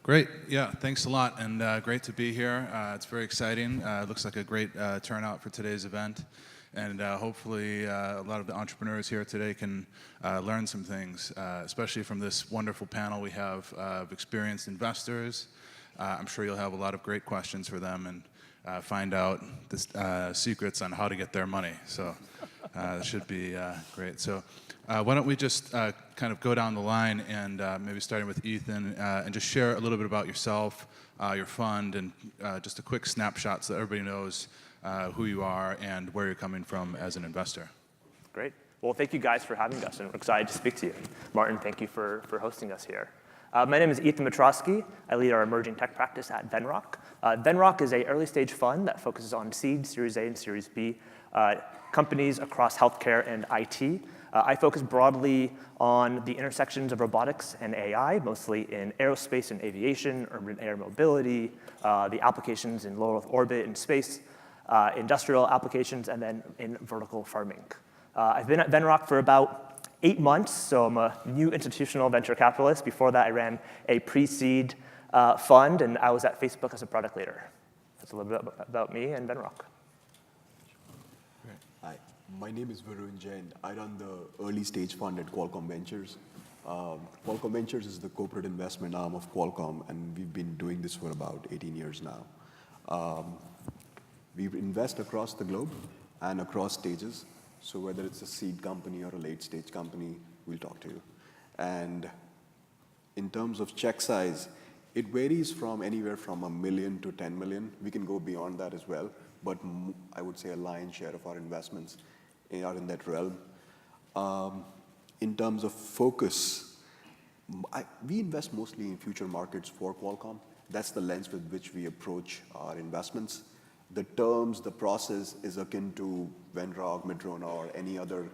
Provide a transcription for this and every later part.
Great. Yeah, thanks a lot, and great to be here. It's very exciting. It looks like a great turnout for today's event, and hopefully a lot of the entrepreneurs here today can learn some things, especially from this wonderful panel we have of experienced investors. I'm sure you'll have a lot of great questions for them and find out the secrets on how to get their money. So it should be great. So why don't we just kind of go down the line and maybe starting with Ethan and just share a little bit about yourself, your fund, and just a quick snapshot so that everybody knows who you are and where you're coming from as an investor. Great. Well, thank you guys for having us, and we're excited to speak to you. Martin, thank you for hosting us here. My name is Ethan Matrosky. I lead our emerging tech practice at Venrock. Venrock is an early-stage fund that focuses on seed, Series A, and Series B companies across healthcare and IT. I focus broadly on the intersections of robotics and AI, mostly in aerospace and aviation, urban air mobility, the applications in low Earth orbit and space, industrial applications, and then in vertical farming. I've been at Venrock for about 8 months, so I'm a new institutional venture capitalist. Before that, I ran a pre-seed fund, and I was at Facebook as a product leader. That's a little bit about me and Venrock. Hi, my name is Varun Jain. I run the early stage fund at Qualcomm Ventures. Qualcomm Ventures is the corporate investment arm of Qualcomm, and we've been doing this for about 18 years now. We invest across the globe and across stages. So whether it's a seed company or a late stage company, we'll talk to you. And in terms of check size, it varies from anywhere from $1 million to 10 million. We can go beyond that as well, but I would say a lion's share of our investments are in that realm. In terms of focus, we invest mostly in future markets for Qualcomm. That's the lens with which we approach our investments. The terms, the process is akin to Venrock, Madrona, or any other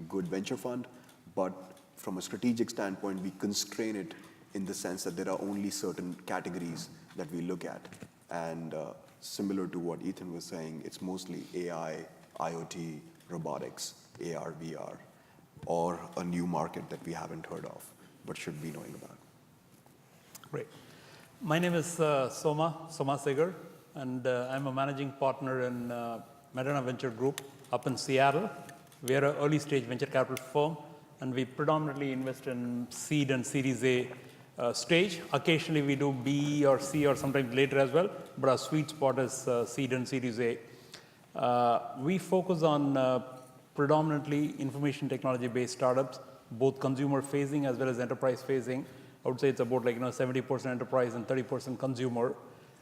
good venture fund. But from a strategic standpoint, we constrain it in the sense that there are only certain categories that we look at. And similar to what Ethan was saying, it's mostly AI, IoT, robotics, AR, VR, or a new market that we haven't heard of, but should be knowing about. Great. My name is Soma Segar, and I'm a managing partner in Madrona Venture Group up in Seattle. We are an early stage venture capital firm, and we predominantly invest in seed and Series A stage. Occasionally we do B or C or sometimes later as well, but our sweet spot is seed and Series A. We focus on predominantly information technology based startups, both consumer facing as well as enterprise facing. I would say it's about 70% enterprise and 30% consumer.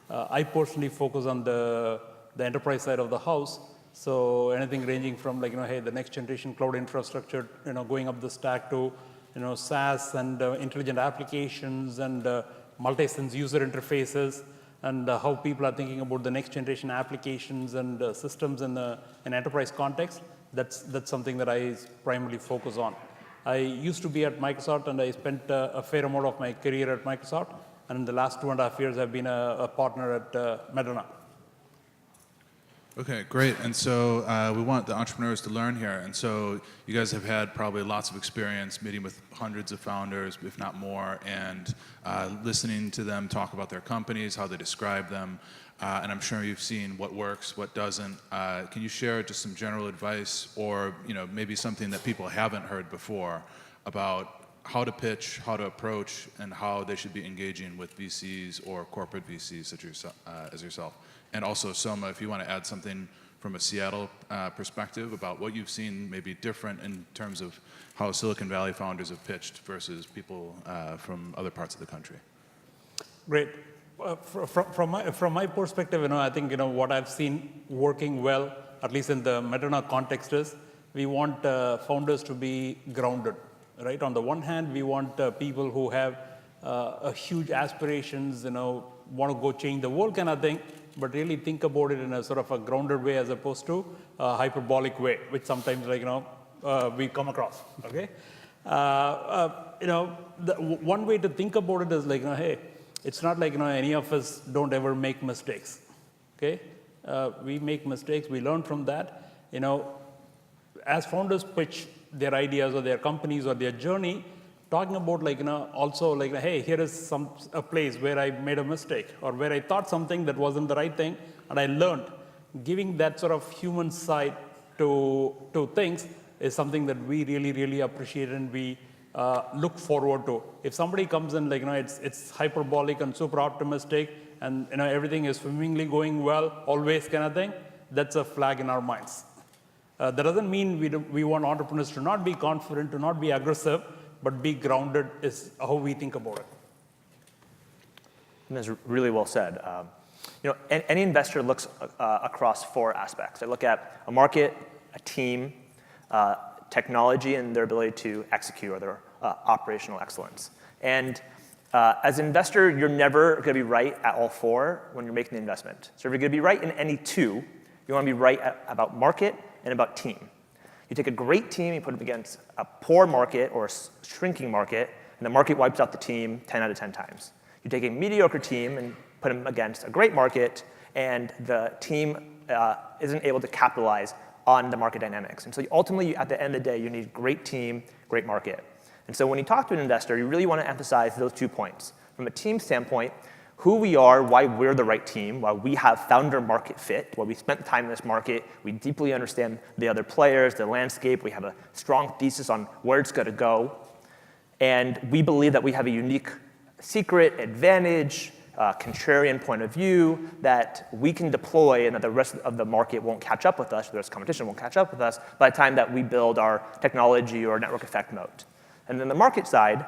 I personally focus on the enterprise side of the house. So anything ranging from hey, the next generation cloud infrastructure, going up the stack to, SaaS and intelligent applications and multi-sense user interfaces, and how people are thinking about the next generation applications and systems in an enterprise context. That's something that I primarily focus on. I used to be at Microsoft, and I spent a fair amount of my career at Microsoft. And in the last 2.5 years, I've been a partner at Madrona. Okay, great. And so we want the entrepreneurs to learn here. And so you guys have had probably lots of experience meeting with hundreds of founders, if not more, and listening to them talk about their companies, how they describe them. And I'm sure you've seen what works, what doesn't. Can you share just some general advice or maybe something that people haven't heard before about how to pitch, how to approach, and how they should be engaging with VCs or corporate VCs such as yourself? And also, Soma, if you want to add something from a Seattle perspective about what you've seen maybe different in terms of how Silicon Valley founders have pitched versus people from other parts of the country. Great. From my perspective, I think what I've seen working well, at least in the Madrona context, is we want founders to be grounded. Right? On the one hand, we want people who have huge aspirations, want to go change the world kind of thing, but really think about it in a sort of a grounded way as opposed to a hyperbolic way, which sometimes we come across. Okay, one way to think about it is hey, it's not like any of us don't ever make mistakes. Okay, we make mistakes, we learn from that. As founders pitch their ideas or their companies or their journey, talking about also hey, here is a place where I made a mistake or where I thought something that wasn't the right thing and I learned. Giving that sort of human side to things is something that we really, really appreciate and we look forward to. If somebody comes in it's hyperbolic and super optimistic and everything is swimmingly going well, always kind of thing, that's a flag in our minds. That doesn't mean we want entrepreneurs to not be confident, to not be aggressive, but be grounded is how we think about it. And that's really well said. Any investor looks across four aspects. They look at a market, a team, technology, and their ability to execute or their operational excellence. And as an investor, you're never going to be right at all four when you're making the investment. So if you're going to be right in any two, you want to be right about market and about team. You take a great team, you put it against a poor market or a shrinking market, and the market wipes out the team 10 out of 10 times. You take a mediocre team and put them against a great market, and the team isn't able to capitalize on the market dynamics. And so ultimately, at the end of the day, you need great team, great market. And so when you talk to an investor, you really want to emphasize those 2 points. From a team standpoint, who we are, why we're the right team, why we have founder market fit, why we spent time in this market, we deeply understand the other players, the landscape, we have a strong thesis on where it's going to go, and we believe that we have a unique secret, advantage, contrarian point of view that we can deploy and that the rest of the market won't catch up with us, the rest of competition won't catch up with us by the time that we build our technology or network effect moat. And then the market side,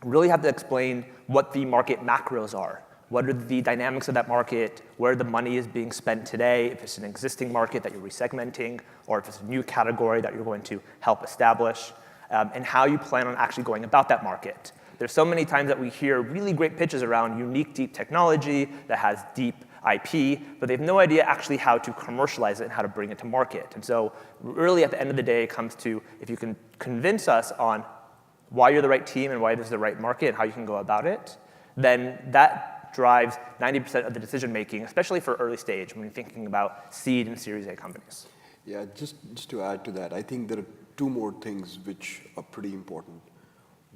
really have to explain what the market macros are. What are the dynamics of that market, where the money is being spent today, if it's an existing market that you're resegmenting, or if it's a new category that you're going to help establish, and how you plan on actually going about that market. There's so many times that we hear really great pitches around unique, deep technology that has deep IP, but they have no idea actually how to commercialize it and how to bring it to market. And so really at the end of the day, it comes to if you can convince us on why you're the right team and why this is the right market and how you can go about it, then that drives 90% of the decision making, especially for early stage when you're thinking about seed and Series A companies. Yeah, just to add to that, I think there are 2 more things which are pretty important.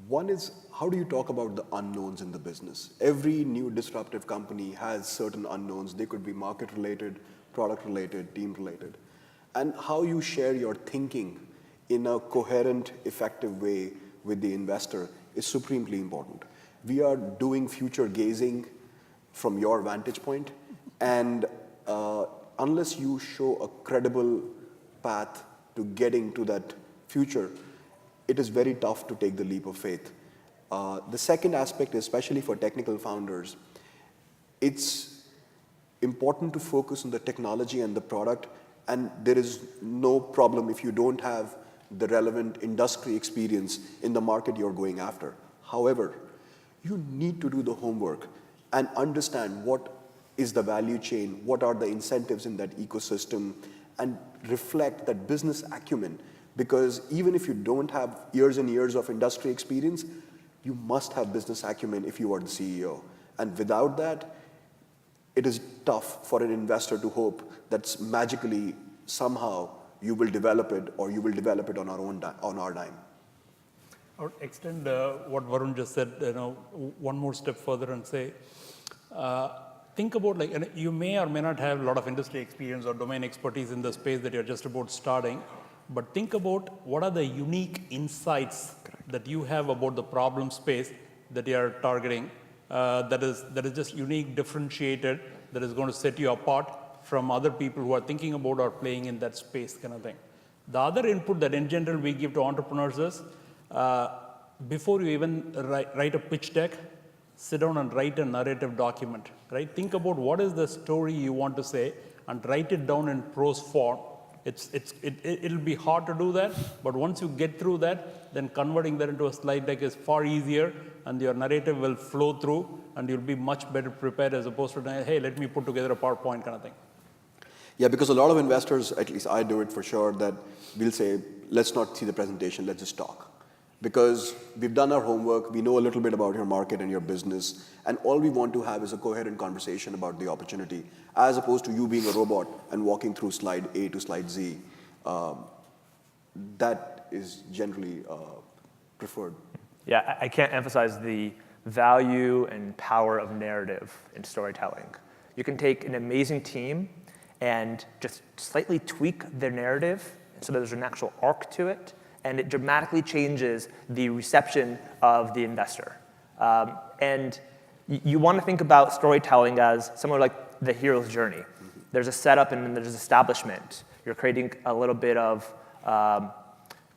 One is, how do you talk about the unknowns in the business? Every new disruptive company has certain unknowns. They could be market related, product related, team related. And how you share your thinking in a coherent, effective way with the investor is supremely important. We are doing future gazing from your vantage point, and unless you show a credible path to getting to that future, it is very tough to take the leap of faith. The second aspect, especially for technical founders, it's important to focus on the technology and the product, and there is no problem if you don't have the relevant industry experience in the market you're going after. However, you need to do the homework and understand what is the value chain, what are the incentives in that ecosystem, and reflect that business acumen. Because even if you don't have years and years of industry experience, you must have business acumen if you are the CEO. And without that, it is tough for an investor to hope that magically, somehow, you will develop it or you will develop it on our dime. Or extend what Varun just said, one more step further and say, think about you may or may not have a lot of industry experience or domain expertise in the space that you're just about starting, but think about what are the unique insights that you have about the problem space that you're targeting that is just unique, differentiated, that is going to set you apart from other people who are thinking about or playing in that space kind of thing. The other input that in general we give to entrepreneurs is, before you even write a pitch deck, sit down and write a narrative document, right? Think about what is the story you want to say and write it down in prose form. It'll be hard to do that, but once you get through that, then converting that into a slide deck is far easier, and your narrative will flow through, and you'll be much better prepared as opposed to, hey, let me put together a PowerPoint kind of thing. Yeah, because a lot of investors, at least I do it for sure, that we'll say, let's not see the presentation, let's just talk. Because we've done our homework, we know a little bit about your market and your business, and all we want to have is a coherent conversation about the opportunity, as opposed to you being a robot and walking through slide A to slide Z. That is generally preferred. Yeah, I can't emphasize the value and power of narrative in storytelling. You can take an amazing team and just slightly tweak their narrative so that there's an actual arc to it, and it dramatically changes the reception of the investor. And you want to think about storytelling as somewhat like the hero's journey. There's a setup and then there's establishment. You're creating a little bit of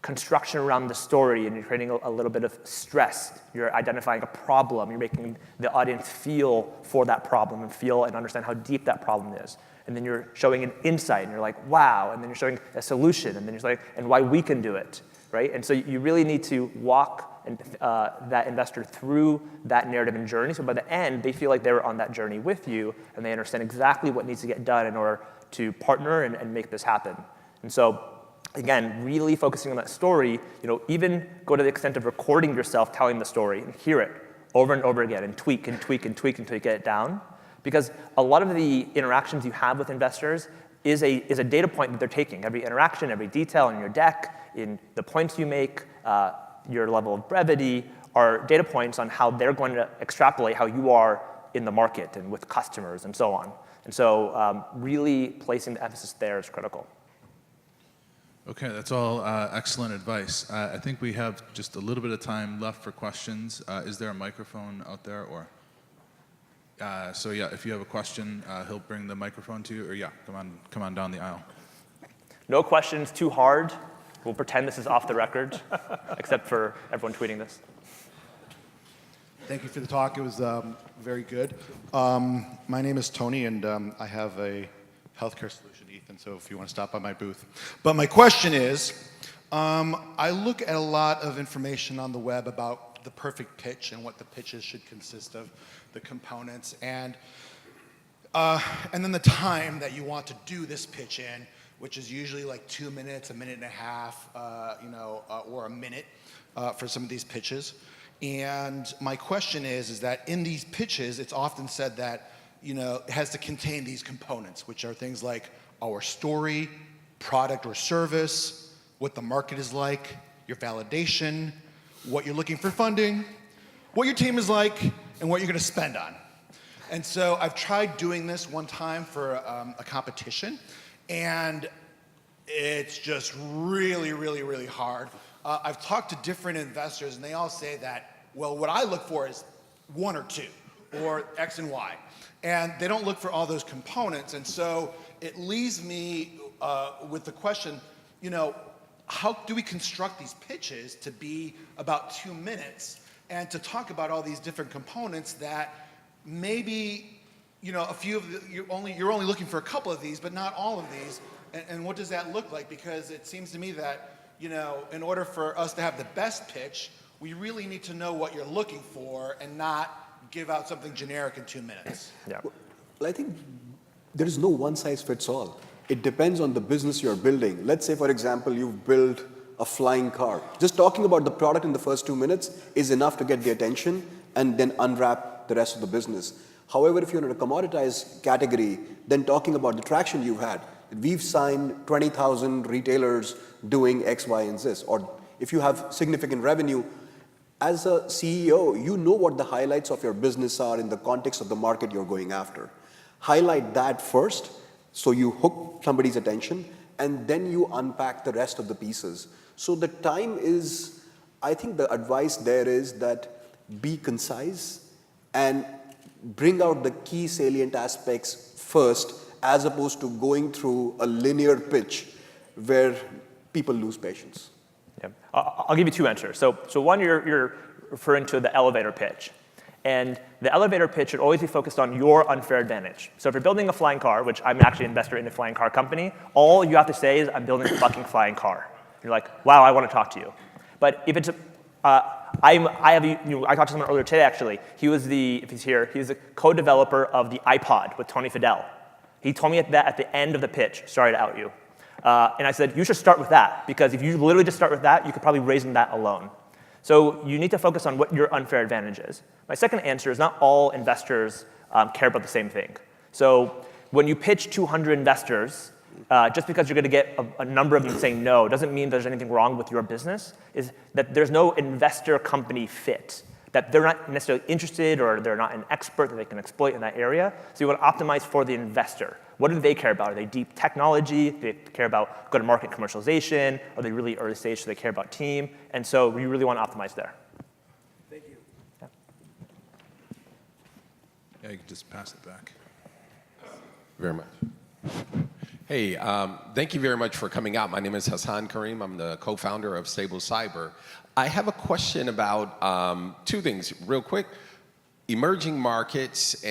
construction around the story, and you're creating a little bit of stress. You're identifying a problem. You're making the audience feel for that problem and feel and understand how deep that problem is. And then you're showing an insight, and you're like, wow. And then you're showing a solution, and then you're like, and why we can do it, right? And so you really need to walk that investor through that narrative and journey. So by the end, they feel like they were on that journey with you, and they understand exactly what needs to get done in order to partner and make this happen. And so, again, really focusing on that story, even go to the extent of recording yourself telling the story and hear it over and over again and tweak and tweak and tweak until you get it down. Because a lot of the interactions you have with investors is a data point that they're taking. Every interaction, every detail in your deck, in the points you make, your level of brevity are data points on how they're going to extrapolate how you are in the market and with customers and so on. And so really placing the emphasis there is critical. Okay, that's all excellent advice. I think we have just a little bit of time left for questions. Is there a microphone out there? Or so yeah, if you have a question, he'll bring the microphone to you. Or yeah, come on down the aisle. No questions too hard. We'll pretend this is off the record, except for everyone tweeting this. Thank you for the talk. It was very good. My name is Tony, and I have a healthcare solution, Ethan, so if you want to stop by my booth. But my question is, I look at a lot of information on the web about the perfect pitch and what the pitches should consist of, the components, and then the time that you want to do this pitch in, which is usually like 2 minutes, a minute and a half, or a minute for some of these pitches. And my question is that in these pitches, it's often said that it has to contain these components, which are things like our story, product or service, what the market is like, your validation, what you're looking for funding, what your team is like, and what you're going to spend on. And so I've tried doing this one time for a competition, and it's just really, really, really hard. I've talked to different investors, and they all say that, well, what I look for is 1 or 2, or X and Y. And they don't look for all those components. And so it leaves me with the question, how do we construct these pitches to be about 2 minutes and to talk about all these different components that maybe, a few of you're only looking for a couple of these, but not all of these. And what does that look like? Because it seems to me that, in order for us to have the best pitch, we really need to know what you're looking for and not give out something generic in 2 minutes. Yeah. Well, I think there is no one size fits all. It depends on the business you're building. Let's say, for example, you've built a flying car. Just talking about the product in the first 2 minutes is enough to get the attention and then unwrap the rest of the business. However, if you're in a commoditized category, then talking about the traction you've had, we've signed 20,000 retailers doing X, Y, and Z. Or if you have significant revenue, as a CEO, you know what the highlights of your business are in the context of the market you're going after. Highlight that first, so you hook somebody's attention, and then you unpack the rest of the pieces. So the time is, I think the advice there is that be concise and bring out the key salient aspects first, as opposed to going through a linear pitch where people lose patience. Yeah. I'll give you 2 answers. So one, you're referring to the elevator pitch. And the elevator pitch should always be focused on your unfair advantage. So if you're building a flying car, which I'm actually an investor in a flying car company, all you have to say is, I'm building a fucking flying car. You're like, wow, I want to talk to you. But if it's, I talked to someone earlier today, actually. If he's here, he's the co-developer of the iPod with Tony Fadell. He told me that at the end of the pitch, sorry to out you. And I said, you should start with that, because if you literally just start with that, you could probably raise that alone. So you need to focus on what your unfair advantage is. My second answer is not all investors care about the same thing. So when you pitch 200 investors, Just because you're going to get a number of them saying no doesn't mean there's anything wrong with your business. Is that there's no investor-company fit, that they're not necessarily interested or they're not an expert that they can exploit in that area. So you want to optimize for the investor. What do they care about? Are they deep technology? Do they care about go-to-market commercialization? Are they really early stage, so they care about team? And so we really want to optimize there. Thank you. Yeah, you can just pass it back. Very much. Hey, thank you very much for coming out. My name is Hassan Karim. I'm the co-founder of Stable Cyber. I have a question about two things real quick. Emerging markets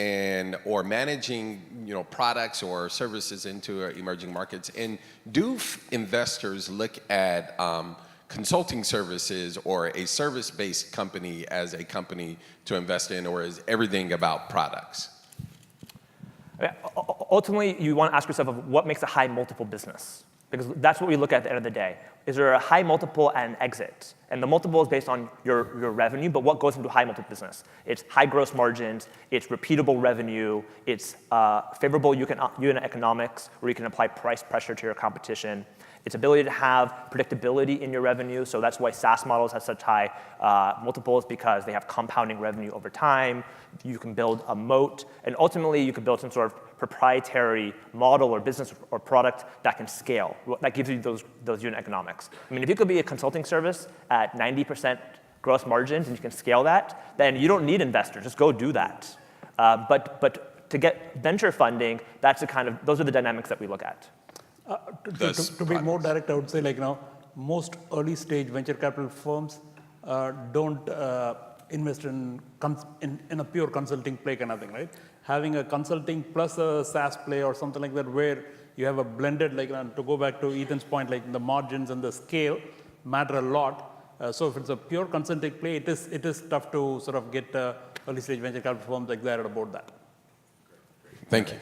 or managing products or services into emerging markets. And do investors look at consulting services or a service-based company as a company to invest in, or is everything about products? Ultimately, you want to ask yourself of what makes a high multiple business, because that's what we look at the end of the day. Is there a high multiple and exit? And the multiple is based on your revenue, but what goes into a high multiple business? It's high gross margins, it's repeatable revenue, it's favorable unit economics, where you can apply price pressure to your competition. Its ability to have predictability in your revenue, so that's why SaaS models have such high multiples, because they have compounding revenue over time. You can build a moat, and ultimately you can build some sort of proprietary model or business or product that can scale, that gives you those unit economics. I mean, if you could be a consulting service at 90% gross margins and you can scale that, then you don't need investors, just go do that. But to get venture funding, those are the dynamics that we look at. To be more direct, I would say most early stage venture capital firms don't invest in a pure consulting play kind of thing, right? Having a consulting plus a SaaS play or something like that, where you have a blended, to go back to Ethan's point, the margins and the scale matter a lot. So if it's a pure consulting play, it is tough to sort of get early stage venture capital firms excited about that. Thank you.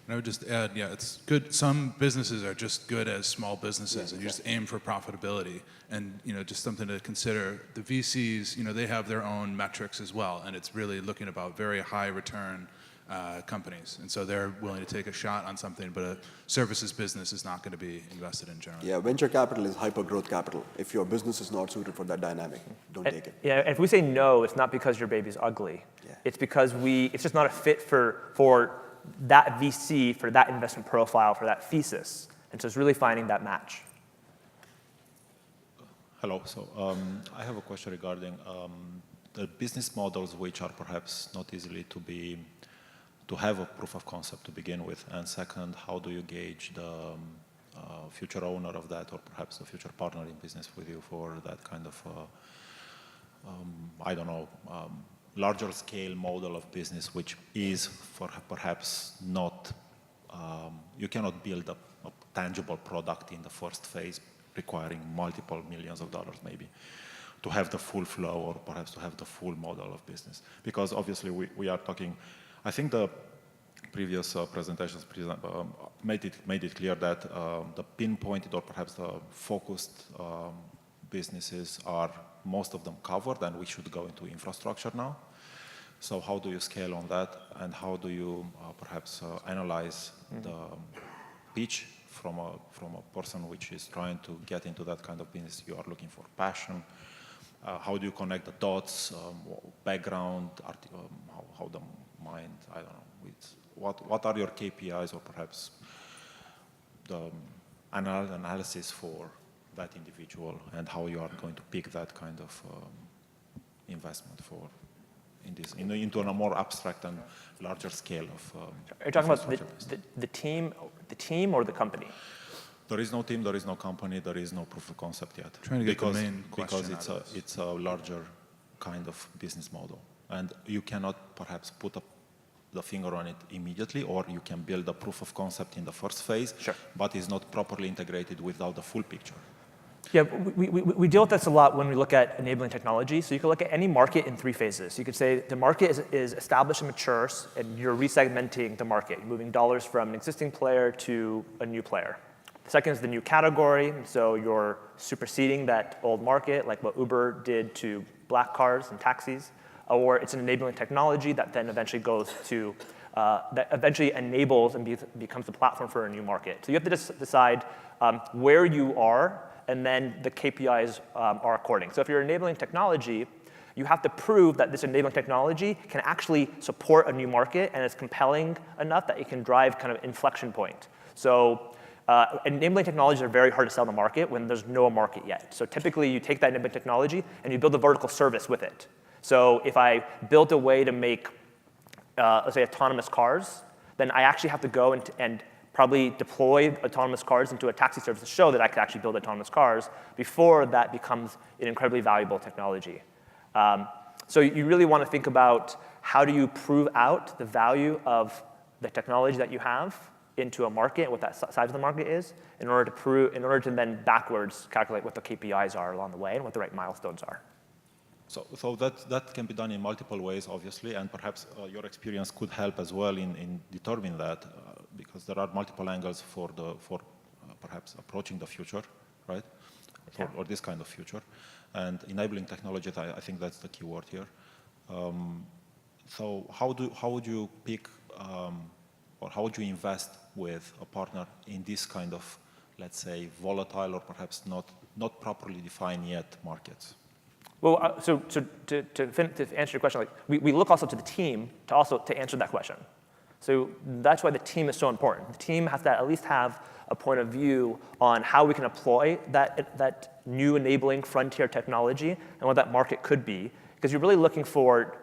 And I would just add, yeah, it's good. Some businesses are just good as small businesses, and you just aim for profitability. And just something to consider. The VCs, they have their own metrics as well, and it's really looking about very high return companies. And so they're willing to take a shot on something, but a services business is not going to be invested in generally. Yeah, venture capital is hyper growth capital. If your business is not suited for that dynamic, don't take it. Yeah, if we say no, it's not because your baby's ugly. Yeah. It's because it's just not a fit for that VC, for that investment profile, for that thesis. And so it's really finding that match. Hello. So I have a question regarding the business models which are perhaps not easily to have a proof of concept to begin with. And second, how do you gauge the future owner of that, or perhaps the future partner in business with you for that kind of, larger scale model of business, which is for perhaps not, you cannot build a tangible product in the first phase, requiring multiple millions of dollars maybe, to have the full flow or perhaps to have the full model of business. Because obviously we are talking, I think the previous presentations made it clear that the pinpointed or perhaps the focused businesses are, most of them covered, and we should go into infrastructure now. So how do you scale on that, and how do you perhaps analyze the pitch from a person which is trying to get into that kind of business? You are looking for passion. How do you connect the dots, background, how the mind, I don't know. What are your KPIs, or perhaps the analysis for that individual, and how you are going to pick that kind of investment into a more abstract and larger scale of. Are you talking about the team or the company? There is no team, there is no company, there is no proof of concept yet. Trying to get the main question because out of this. it's a larger kind of business model, and you cannot perhaps put the finger on it immediately, or you can build a proof of concept in the first phase, sure, but it's not properly integrated without the full picture. Yeah, we deal with this a lot when we look at enabling technology. So you can look at any market in three phases. You could say the market is established and mature, and you're resegmenting the market. You're moving dollars from an existing player to a new player. The second is the new category. So you're superseding that old market, like what Uber did to black cars and taxis. Or it's an enabling technology that then eventually goes to that eventually enables and becomes the platform for a new market. So you have to just decide where you are, and then the KPIs are according. So if you're enabling technology, you have to prove that this enabling technology can actually support a new market and is compelling enough that it can drive kind of inflection point. So enabling technologies are very hard to sell in the market when there's no market yet. So typically, you take that enabling technology and you build a vertical service with it. So if I built a way to make, let's say, autonomous cars, then I actually have to go and probably deploy autonomous cars into a taxi service to show that I could actually build autonomous cars before that becomes an incredibly valuable technology. So you really want to think about how do you prove out the value of the technology that you have into a market, what that size of the market is, in order to then backwards calculate what the KPIs are along the way and what the right milestones are. So that can be done in multiple ways, obviously, and perhaps your experience could help as well in determining that, because there are multiple angles for perhaps approaching the future, right? Or this kind of future. And enabling technology, I think that's the key word here. So how would you pick, or how would you invest with a partner in this kind of, let's say, volatile or perhaps not properly defined yet markets? Well, so to answer your question, we look also to the team to answer that question. So that's why the team is so important. The team has to at least have a point of view on how we can employ that new enabling frontier technology and what that market could be. Because you're really looking for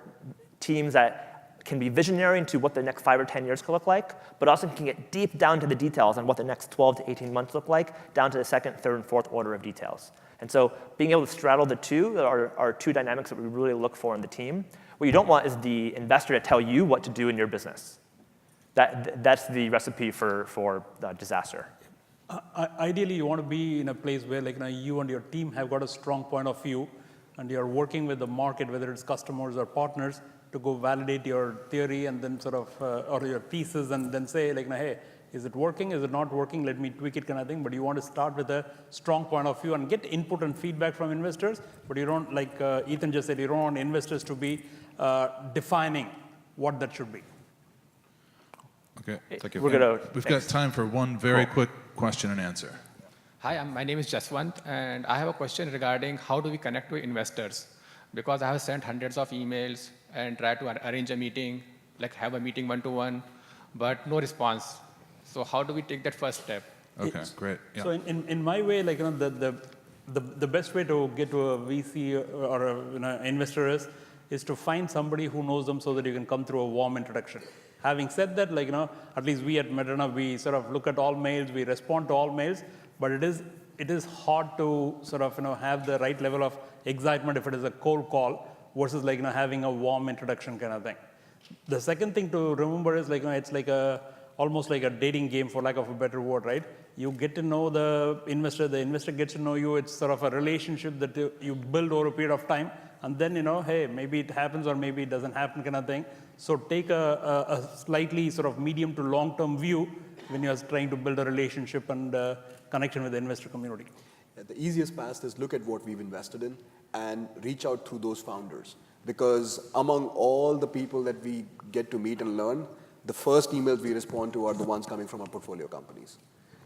teams that can be visionary into what the next 5 or 10 years could look like, but also can get deep down to the details on what the next 12 to 18 months look like, down to the second, third, and fourth order of details. And so being able to straddle the two are two dynamics that we really look for in the team. What you don't want is the investor to tell you what to do in your business. That's the recipe for disaster. Ideally, you want to be in a place where you and your team have got a strong point of view, and you're working with the market, whether it's customers or partners, to go validate your theory and then sort of, or your thesis, and then say hey, is it working? Is it not working? Let me tweak it kind of thing. But you want to start with a strong point of view and get input and feedback from investors. But you don't, like Ethan just said, you don't want investors to be defining what that should be. Okay, thank you. We've got time for one very quick question and answer. Hi, my name is Jaswant, and I have a question regarding how do we connect with investors? Because I have sent hundreds of emails and tried to arrange a meeting, like have a meeting one-to-one, but no response. So how do we take that first step? Okay, great. Yeah. So in my way, the best way to get to a VC or an investor is to find somebody who knows them so that you can come through a warm introduction. Having said that, at least we at Moderna, we sort of look at all mails, we respond to all mails, but it is hard to sort of have the right level of excitement if it is a cold call versus having a warm introduction kind of thing. The second thing to remember is it's almost like a dating game, for lack of a better word, right? You get to know the investor gets to know you. It's sort of a relationship that you build over a period of time, and then hey, maybe it happens or maybe it doesn't happen kind of thing. So take a slightly sort of medium to long-term view when you're trying to build a relationship and connection with the investor community. Yeah, the easiest path is look at what we've invested in and reach out to those founders. Because among all the people that we get to meet and learn, the first emails we respond to are the ones coming from our portfolio companies.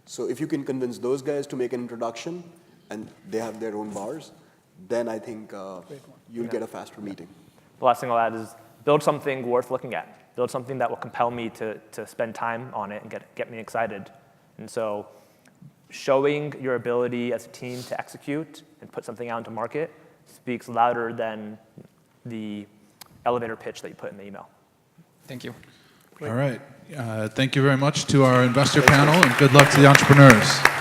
So if you can convince those guys to make an introduction and they have their own bars, then I think you'll get a faster meeting. The last thing I'll add is build something worth looking at. Build something that will compel me to spend time on it and get me excited. And so showing your ability as a team to execute and put something out into market speaks louder than the elevator pitch that you put in the email. Thank you. All right. Thank you very much to our investor panel, and good luck to the entrepreneurs.